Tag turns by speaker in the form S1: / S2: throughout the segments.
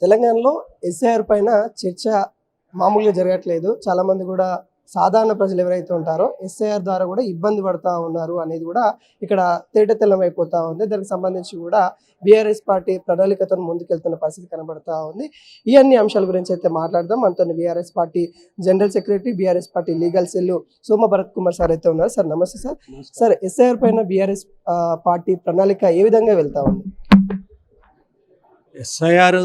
S1: తెలంగాణలో ఎస్ఐఆర్ పైన చర్చ మామూలుగా జరగట్లేదు. చాలామంది కూడా సాధారణ ప్రజలు ఎవరైతే ఉంటారో ఎస్ఐఆర్ ద్వారా కూడా ఇబ్బంది పడతా ఉన్నారు అనేది కూడా ఇక్కడ తేటతెల్లమైపోతా ఉంది. దానికి సంబంధించి కూడా బీఆర్ఎస్ పార్టీ ప్రణాళికతో ముందుకెళ్తున్న పరిస్థితి కనబడతా ఉంది. ఈ అన్ని అంశాల గురించి అయితే మాట్లాడదాం. మనతో BRS party general secretary, BRS party legal cell Soma Bharat Kumar sir అయితే ఉన్నారు. సార్ నమస్తే సార్. సార్, ఎస్ఐఆర్ పైన బీఆర్ఎస్ పార్టీ ప్రణాళిక ఏ విధంగా వెళ్తా ఉంది?
S2: ఎస్ఐఆర్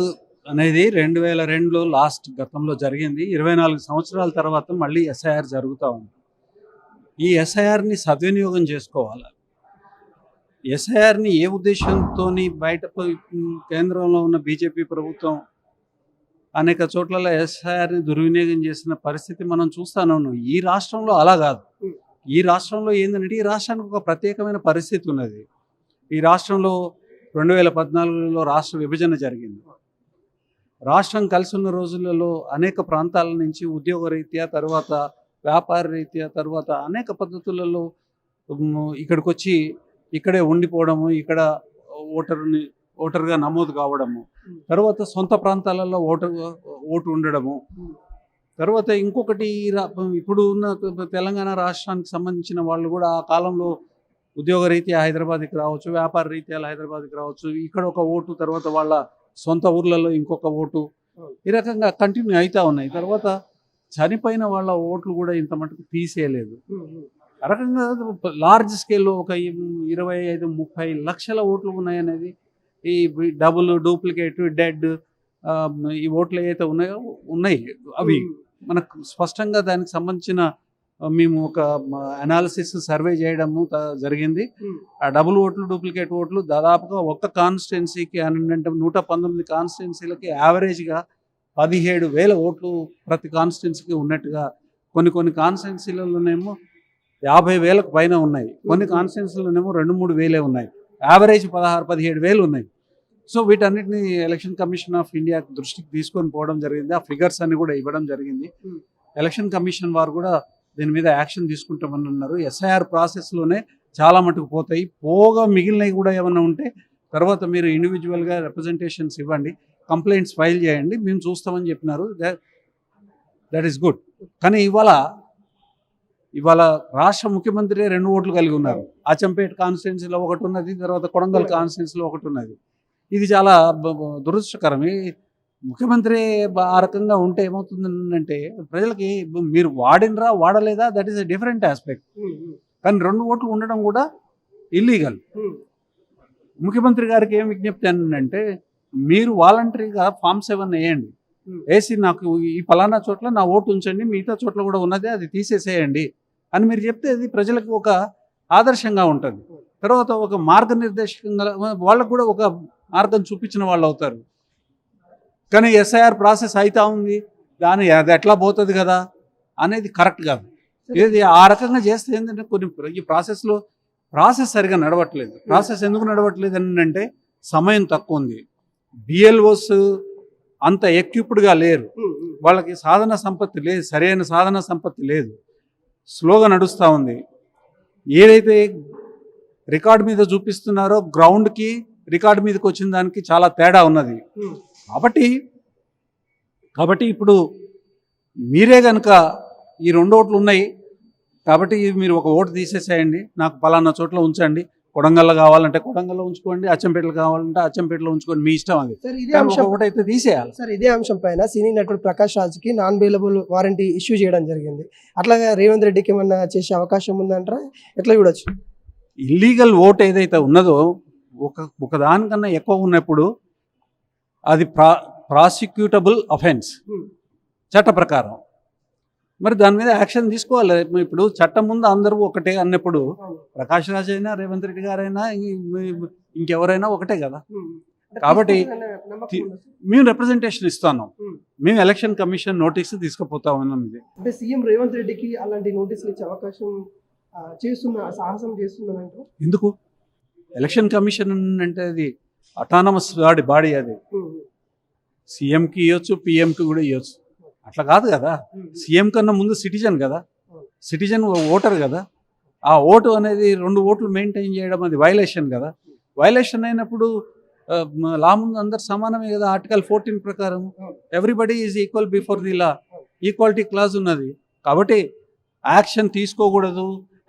S2: అనేది 2002లో గతంలో జరిగింది. 24 సంవత్సరాల తర్వాత మళ్ళీ ఎస్ఐఆర్ జరుగుతూ ఉంది. ఈ ఎస్ఐఆర్ని సద్వినియోగం చేసుకోవాలి. ఎస్ఐఆర్ని ఏ ఉద్దేశంతో బయట కేంద్రంలో ఉన్న బీజేపీ ప్రభుత్వం అనేక చోట్ల ఎస్ఐఆర్ని దుర్వినియోగం చేసిన పరిస్థితి మనం చూస్తానే ఉన్నాం. ఈ రాష్ట్రంలో అలా కాదు. ఈ రాష్ట్రంలో ఏంటంటే ఈ రాష్ట్రానికి ఒక ప్రత్యేకమైన పరిస్థితి ఉన్నది. ఈ రాష్ట్రంలో 2014లో రాష్ట్ర విభజన జరిగింది. రాష్ట్రం కలిసి ఉన్న రోజులలో అనేక ప్రాంతాల నుంచి ఉద్యోగ రీత్యా, తర్వాత వ్యాపార రీత్యా, తర్వాత అనేక పద్ధతులలో ఇక్కడికి వచ్చి ఇక్కడే ఉండిపోవడము, ఇక్కడ ఓటర్గా నమోదు కావడము, తర్వాత సొంత ప్రాంతాలలో ఓటు ఉండడము, తర్వాత ఇంకొకటి ఇప్పుడు ఉన్న తెలంగాణ రాష్ట్రానికి సంబంధించిన వాళ్ళు కూడా ఆ కాలంలో ఉద్యోగ రీత్యా హైదరాబాద్కి రావచ్చు, వ్యాపార రీత్యా హైదరాబాద్కి రావచ్చు, ఇక్కడ ఒక ఓటు, తర్వాత వాళ్ళ సొంత ఊర్లలో ఇంకొక ఓటు, ఈ రకంగా కంటిన్యూ అవుతూ ఉన్నాయి. తర్వాత చనిపోయిన వాళ్ళ ఓట్లు కూడా ఇంత మటుకు తీసేయలేదు. ఆ రకంగా లార్జ్ స్కేల్లో ఒక 25-30 లక్షల ఓట్లు ఉన్నాయనేది, ఈ డబుల్, డూప్లికేట్, డెడ్ ఈ ఓట్లు ఏవైతే ఉన్నాయి అవి మనకు స్పష్టంగా దానికి సంబంధించిన మేము ఒక అనాలిసిస్ సర్వే చేయడము జరిగింది. ఆ డబుల్ ఓట్లు, డూప్లికేట్ ఓట్లు దాదాపుగా ఒక్క కాన్స్టిట్యున్సీకి అంటే 119 కాన్స్టిట్యున్సీలకి యావరేజ్గా 17,000 ఓట్లు ప్రతి కాన్స్టిట్యున్సీకి ఉన్నట్టుగా, కొన్ని కాన్స్టిట్యున్సీలలోనేమో 50,000కు పైన ఉన్నాయి, కొన్ని కాన్స్టిట్యున్సీలోనేమో 2-3 వేలే ఉన్నాయి, యావరేజ్ 16-17 ఉన్నాయి. సో వీటన్నిటిని ఎలక్షన్ కమిషన్ ఆఫ్ ఇండియా దృష్టికి తీసుకొని పోవడం జరిగింది. ఆ ఫిగర్స్ అన్ని కూడా ఇవ్వడం జరిగింది. ఎలక్షన్ కమిషన్ వారు కూడా దీని మీద యాక్షన్ తీసుకుంటామని అన్నారు. ఎస్ఐఆర్ ప్రాసెస్లోనే చాలా మటుకు పోతాయి. పోగా మిగిలినవి కూడా ఏమైనా ఉంటే తర్వాత మీరు ఇండివిజువల్గా రిప్రజెంటేషన్స్ ఇవ్వండి, కంప్లైంట్స్ ఫైల్ చేయండి, మేము చూస్తామని చెప్పినారు. That is good. కానీ ఇవాళ రాష్ట్ర ముఖ్యమంత్రి 2 ఓట్లు కలిగి ఉన్నారు. అచ్చంపేట కాన్స్టిట్యున్సీలో ఒకటి ఉన్నది, తర్వాత కొడంగల్ కాన్స్టిట్యున్సీలో ఒకటి ఉన్నది. ఇది చాలా దురదృష్టకరం. ముఖ్యమంత్రి ఆ రకంగా ఉంటే ఏమవుతుందంటే ప్రజలకి మీరు వాడలేదా that is a different aspect. కానీ 2 ఓట్లు ఉండడం కూడా ఇల్లీగల్. ముఖ్యమంత్రి గారికి ఏం విజ్ఞప్తి అంటే, మీరు వాలంటరీగా Form 7 వేయండి, వేసి నాకు ఈ ఫలానా చోట్ల నా ఓటు ఉంచండి, మిగతా చోట్ల కూడా ఉన్నదే అది తీసేసేయండి అని మీరు చెప్తే అది ప్రజలకు ఒక ఆదర్శంగా ఉంటుంది. తర్వాత ఒక మార్గనిర్దేశకంగా వాళ్ళకు కూడా ఒక మార్గం చూపించిన వాళ్ళు అవుతారు. కానీ ఎస్ఐఆర్ ప్రాసెస్ అవుతా ఉంది, అది ఎట్లా పోతుంది కదా అనేది కరెక్ట్ కాదు. ఇది ఆ రకంగా చేస్తే ఏంటంటే ఈ ప్రాసెస్ సరిగా నడవట్లేదు. ప్రాసెస్ ఎందుకు నడవట్లేదు అంటే సమయం తక్కువ ఉంది. బిఎల్ఓస్ అంత ఎక్విప్డ్గా లేరు, వాళ్ళకి సాధన సంపత్తి లేదు, సరైన సాధన సంపత్తి లేదు, స్లోగా నడుస్తూ ఉంది. ఏదైతే రికార్డు మీద చూపిస్తున్నారో గ్రౌండ్కి రికార్డు మీదకి వచ్చిన దానికి చాలా తేడా ఉన్నది. కాబట్టి ఇప్పుడు మీరే కనుక ఈ 2 ఓట్లు ఉన్నాయి కాబట్టి మీరు ఒక ఓటు తీసేసేయండి, నాకు పలానా చోట్ల ఉంచండి, కొడంగల్లో కావాలంటే కొడంగల్లో ఉంచుకోండి, అచ్చంపేటలో కావాలంటే అచ్చంపేటలో ఉంచుకోండి, మీ ఇష్టం అది. ఓటు అయితే తీసేయాలి.
S1: సార్, ఇదే అంశం పైన సినీ నటుడు ప్రకాష్ రాజ్కి నాన్ బెయిలబుల్ వారంటీ ఇష్యూ చేయడం జరిగింది. అట్లాగే రేవంత్ రెడ్డికి ఏమన్నా చేసే అవకాశం ఉందంటారా? ఎట్లా చూడొచ్చు?
S2: ఇల్లీగల్ ఓట్ ఏదైతే ఉన్నదో ఒక దానికన్నా ఎక్కువ ఉన్నప్పుడు అది ప్రాసిక్యూటబుల్ అఫెన్స్ చట్ట ప్రకారం. మరి దాని మీద యాక్షన్ తీసుకోవాలి. ఇప్పుడు చట్టం ముందు అందరూ ఒకటే అన్నప్పుడు ప్రకాష్ రాజ్ అయినా, రేవంత్ రెడ్డి గారైనా, ఇంకెవరైనా ఒకటే కదా. కాబట్టి మేము రిప్రజెంటేషన్ ఇస్తాను, మేము ఎలక్షన్ కమిషన్ నోటీసు తీసుకుపోతా ఉన్నాం. ఇది
S1: అంటే సీఎం రేవంత్ రెడ్డికి అలాంటి నోటీసులు ఇచ్చే అవకాశం సాహసం చేస్తున్నారంటే
S2: ఎందుకు? ఎలక్షన్ కమిషన్ అంటే అది అటానమస్ బాడీ, అది సీఎంకి ఇవ్వచ్చు, పిఎంకి కూడా ఇవ్వచ్చు. అట్లా కాదు కదా. సీఎం కన్నా ముందు సిటిజన్ కదా, సిటిజన్ ఓటర్ కదా. ఆ ఓటు అనేది 2 ఓట్లు మెయింటైన్ చేయడం అది వైలేషన్ కదా. వైలేషన్ అయినప్పుడు లా ముందు అందరు సమానమే కదా, ఆర్టికల్ 14 ప్రకారం everybody is equal before the law, equality clause ఉన్నది. కాబట్టి యాక్షన్ తీసుకోకూడదు,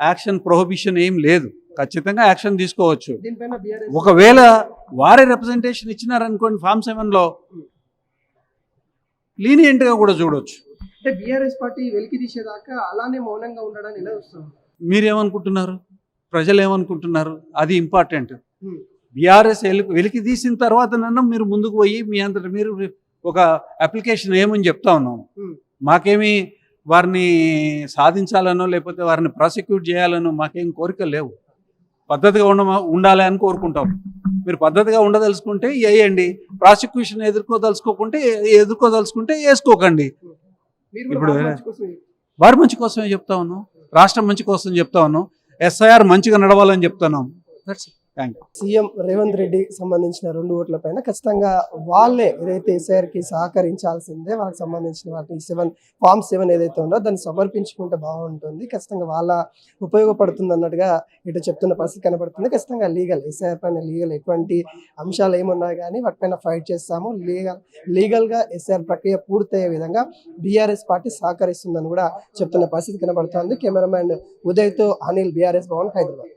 S2: యాక్షన్ ప్రొహిబిషన్ ఏం లేదు, ఖచ్చితంగా యాక్షన్ తీసుకోవచ్చు.
S1: దీనిపైన బీఆర్ఎస్
S2: ఒకవేళ వారే రిప్రజెంటేషన్ ఇచ్చినారనుకోండి ఫామ్ 7లో, లీనియంట్గా కూడా చూడొచ్చు.
S1: అంటే బీఆర్ఎస్ పార్టీ వెలికి తీసేదాకా అలానే మౌనంగా ఉండడానికి ఎలా వస్తుంది?
S2: మీరేమనుకుంటున్నారు, ప్రజలు ఏమనుకుంటున్నారు, అది ఇంపార్టెంట్. బీఆర్ఎస్ వెలికి తీసిన తర్వాత నన్ను మీరు ముందుకు పోయి మీ అంతటా మీరు ఒక అప్లికేషన్ ఏమని చెప్తా ఉన్నాం. మాకేమీ వారిని సాధించాలనో లేకపోతే వారిని ప్రాసిక్యూట్ చేయాలనో మాకేం కోరికలు లేవు. పద్ధతిగా ఉండాలి అని కోరుకుంటాం. మీరు పద్ధతిగా ఉండదలుచుకుంటే వేయండి, ప్రాసిక్యూషన్ ఎదుర్కోదలుచుకుంటే వేసుకోకండి. ఇప్పుడు వారి మంచి కోసమే చెప్తా ఉన్నాం, రాష్ట్రం మంచి కోసం చెప్తా ఉన్నాం, ఎస్ఐఆర్ మంచిగా నడవాలని చెప్తున్నాం. Thank you.
S1: CM Revanth Reddy సంబంధించిన 2 ఓట్ల పైన ఖచ్చితంగా వాళ్ళే ఏదైతే ఎస్ఐఆర్ కి సహకరించాల్సిందే, వాళ్ళకి సంబంధించిన వాటిని ఫామ్ 7 ఏదైతే ఉందో దాన్ని సమర్పించుకుంటే బాగుంటుంది, ఖచ్చితంగా వాళ్ళ ఉపయోగపడుతుంది అన్నట్టుగా ఇటు చెప్తున్న పరిస్థితి కనబడుతుంది. ఖచ్చితంగా ఎస్ఐఆర్ పైన ఎటువంటి అంశాలు ఏమున్నా కానీ వాటిపైన ఫైట్ చేస్తాము, లీగల్గా ఎస్ఐఆర్ ప్రక్రియ పూర్తయ్యే విధంగా బీఆర్ఎస్ పార్టీ సహకరిస్తుందని కూడా చెప్తున్న పరిస్థితి కనబడుతుంది. కెమెరామ్యాన్ ఉదయ్తో అనిల్, బీఆర్ఎస్ భవన్, హైదరాబాద్.